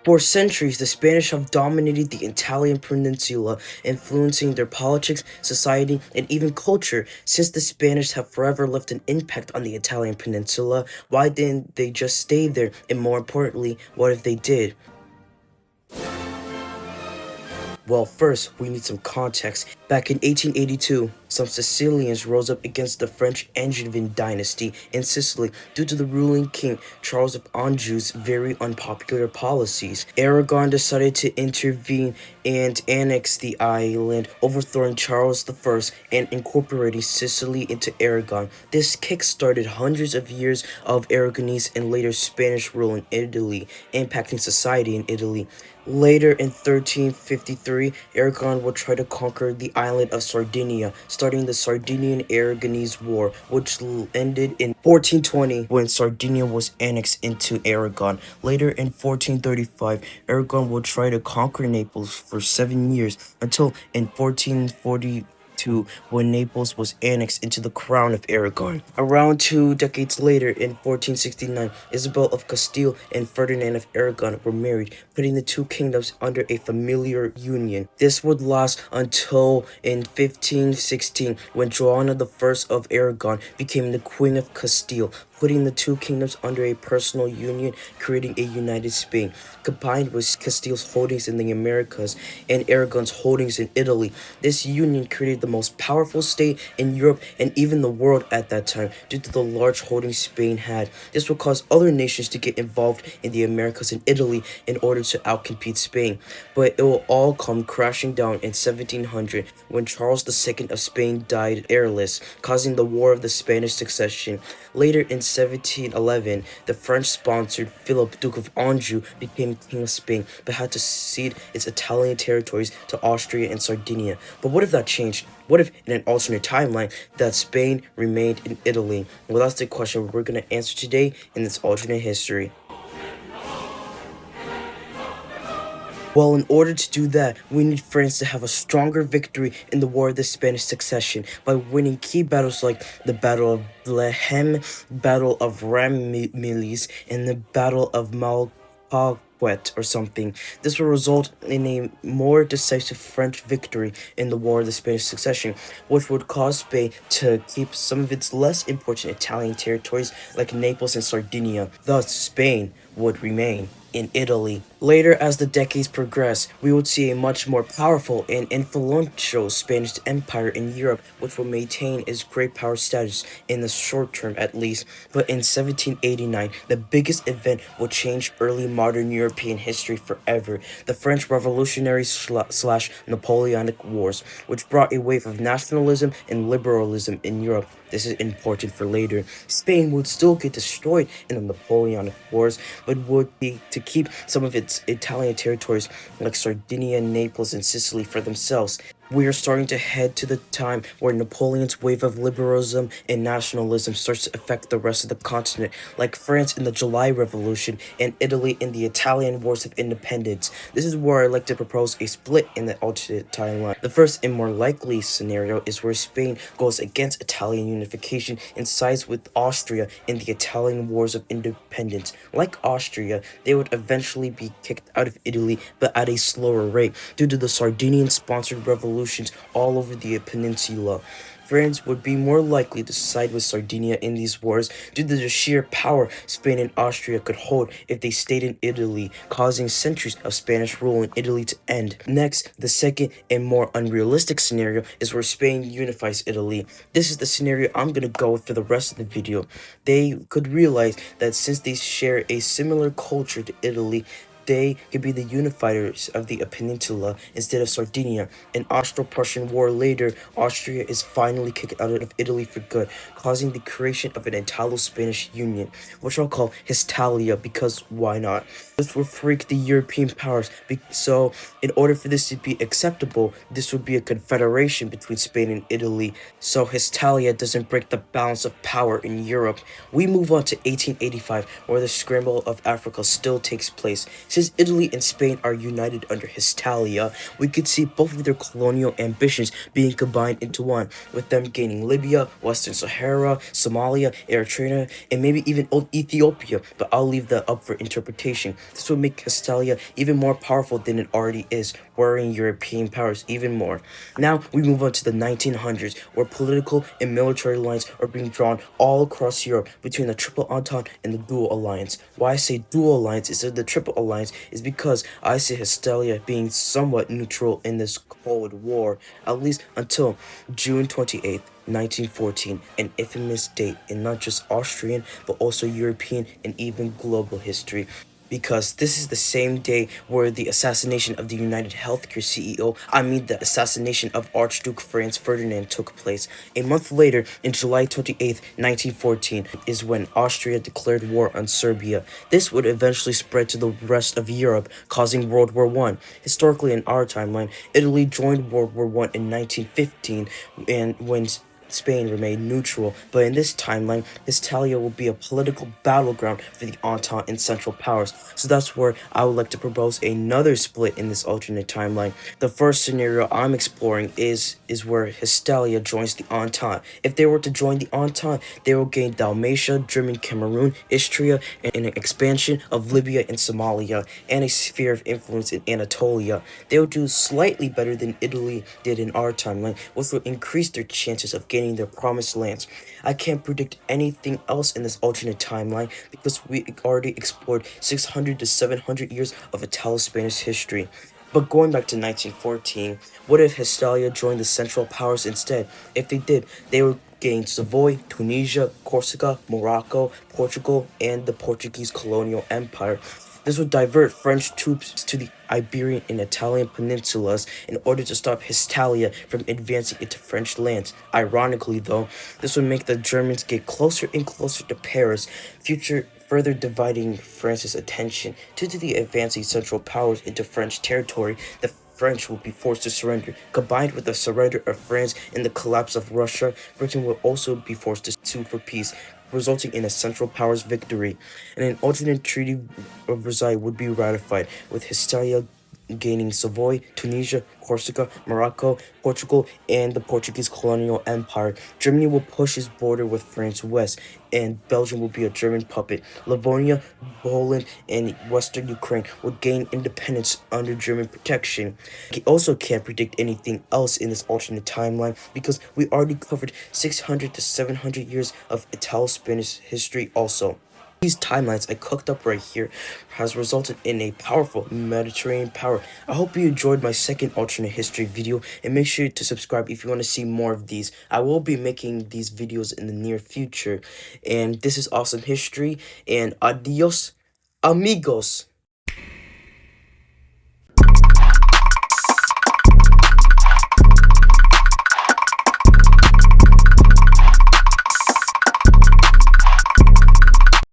For centuries, the Spanish have dominated the Italian peninsula, influencing their politics, society, and even culture. Since the Spanish have forever left an impact on the Italian peninsula, why didn't they just stay there? And more importantly, what if they did? Well, first, we need some context. Back in 1882, some Sicilians rose up against the French Angevin dynasty in Sicily due to the ruling king Charles of Anjou's very unpopular policies. Aragon decided to intervene and annex the island, overthrowing Charles I and incorporating Sicily into Aragon. This kick-started hundreds of years of Aragonese and later Spanish rule in Italy, impacting society in Italy. Later in 1353, Aragon would try to conquer the island of Sardinia, starting the Sardinian-Aragonese War, which ended in 1420 when Sardinia was annexed into Aragon. Later in 1435, Aragon would try to conquer Naples for 7 years until in 1440 when Naples was annexed into the crown of Aragon. Around 2 decades later, in 1469, Isabel of Castile and Ferdinand of Aragon were married, putting the two kingdoms under a familiar union. This would last until in 1516, when Joanna I of Aragon became the Queen of Castile, putting the two kingdoms under a personal union, creating a united Spain. Combined with Castile's holdings in the Americas and Aragon's holdings in Italy, this union created the most powerful state in Europe and even the world at that time due to the large holdings Spain had. This would cause other nations to get involved in the Americas and Italy in order to outcompete Spain. But it will all come crashing down in 1700 when Charles II of Spain died heirless, causing the War of the Spanish Succession. Later in 1711, the French-sponsored Philip, Duke of Anjou, became King of Spain, but had to cede its Italian territories to Austria and Sardinia. But what if that changed? What if, in an alternate timeline, that Spain remained in Italy? Well, that's the question we're going to answer today in this alternate history. Well, in order to do that, we need France to have a stronger victory in the War of the Spanish Succession by winning key battles like the Battle of Blehem, Battle of Ramillies, and the Battle of Malplaquet or something. This will result in a more decisive French victory in the War of the Spanish Succession, which would cause Spain to keep some of its less important Italian territories like Naples and Sardinia. Thus, Spain would remain in Italy. Later, as the decades progress, we would see a much more powerful and influential Spanish Empire in Europe, which will maintain its great power status in the short term at least. But in 1789, the biggest event will change early modern European history forever: the French Revolutionary / Napoleonic Wars, which brought a wave of nationalism and liberalism in Europe. This is important for later. Spain would still get destroyed in the Napoleonic Wars, but would be to keep some of its Italian territories like Sardinia, Naples, and Sicily for themselves. We are starting to head to the time where Napoleon's wave of liberalism and nationalism starts to affect the rest of the continent, like France in the July Revolution and Italy in the Italian Wars of Independence. This is where I like to propose a split in the alternate timeline. The first and more likely scenario is where Spain goes against Italian unification and sides with Austria in the Italian Wars of Independence. Like Austria, they would eventually be kicked out of Italy, but at a slower rate due to the Sardinian-sponsored revolution all over the peninsula. France would be more likely to side with Sardinia in these wars due to the sheer power Spain and Austria could hold if they stayed in Italy, causing centuries of Spanish rule in Italy to end. Next, the second and more unrealistic scenario is where Spain unifies Italy. This is the scenario I'm going to go with for the rest of the video. They could realize that since they share a similar culture to Italy, they could be the unifiers of the peninsula instead of Sardinia. In Austro-Prussian War later, Austria is finally kicked out of Italy for good, causing the creation of an Italo-Spanish union, which I'll call Histalia because why not? This will freak the European powers, so in order for this to be acceptable, this would be a confederation between Spain and Italy, so Histalia doesn't break the balance of power in Europe. We move on to 1885, where the scramble of Africa still takes place. Since Italy and Spain are united under Histalia, we could see both of their colonial ambitions being combined into one, with them gaining Libya, Western Sahara, Somalia, Eritrea, and maybe even old Ethiopia, but I'll leave that up for interpretation. This would make Histalia even more powerful than it already is, worrying European powers even more. Now we move on to the 1900s, where political and military lines are being drawn all across Europe between the Triple Entente and the Dual Alliance. Why I say Dual Alliance instead of the Triple Alliance is because I see Histalia being somewhat neutral in this Cold War, at least until June 28th, 1914, an infamous date in not just Austrian but also European and even global history, because this is the same day where the assassination of the United Healthcare CEO, I mean the assassination of Archduke Franz Ferdinand, took place. A month later, in July 28th, 1914, is when Austria declared war on Serbia. This would eventually spread to the rest of Europe, causing World War I. Historically, in our timeline, Italy joined World War I in 1915, and when Spain remained neutral, but in this timeline, Histalia will be a political battleground for the Entente and Central Powers. So that's where I would like to propose another split in this alternate timeline. The first scenario I'm exploring is where Histalia joins the Entente. If they were to join the Entente, they will gain Dalmatia, German Cameroon, Istria, and an expansion of Libya and Somalia, and a sphere of influence in Anatolia. They will do slightly better than Italy did in our timeline, which will increase their chances of gaining their promised lands. I can't predict anything else in this alternate timeline because we already explored 600 to 700 years of Italo-Spanish history. But going back to 1914, what if Histalia joined the Central Powers instead? If they did, they would gain Savoy, Tunisia, Corsica, Morocco, Portugal, and the Portuguese colonial empire. This would divert French troops to the Iberian and Italian peninsulas in order to stop Histalia from advancing into French lands. Ironically, though, this would make the Germans get closer and closer to Paris, further dividing France's attention. Due to the advancing Central Powers into French territory, the French will be forced to surrender. Combined with the surrender of France and the collapse of Russia, Britain will also be forced to sue for peace, resulting in a Central Powers victory. And an alternate Treaty of Versailles would be ratified, with Histalia gaining Savoy, Tunisia, Corsica, Morocco, Portugal, and the Portuguese colonial empire. Germany will push its border with France west, and Belgium will be a German puppet. Livonia, Poland, and western Ukraine would gain independence under German protection. I also can't predict anything else in this alternate timeline because we already covered 600 to 700 years of Italo-Spanish history also. These timelines I cooked up right here has resulted in a powerful Mediterranean power. I hope you enjoyed my second alternate history video, and make sure to subscribe if you want to see more of these. I will be making these videos in the near future, and this is awesome history, and adios amigos.